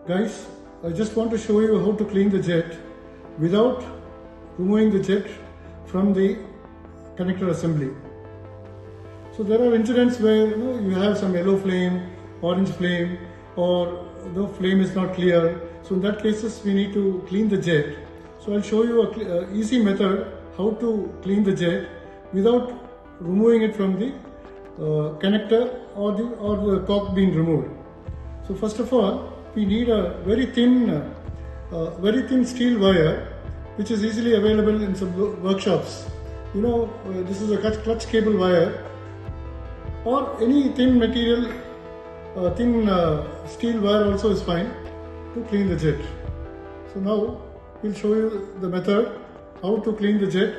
Guys, I just want to show you how to clean the jet without removing the jet from the connector assembly. So there are incidents where you have some yellow flame, orange flame, or the flame is not clear. So in that cases we need to clean the jet. So I'll show you a easy method how to clean the jet without removing it from the connector or the cock being removed. So first of all, we need a very thin steel wire, which is easily available in some workshops. This is a clutch cable wire, or any thin material, thin steel wire also is fine to clean the jet. So now we'll show you the method how to clean the jet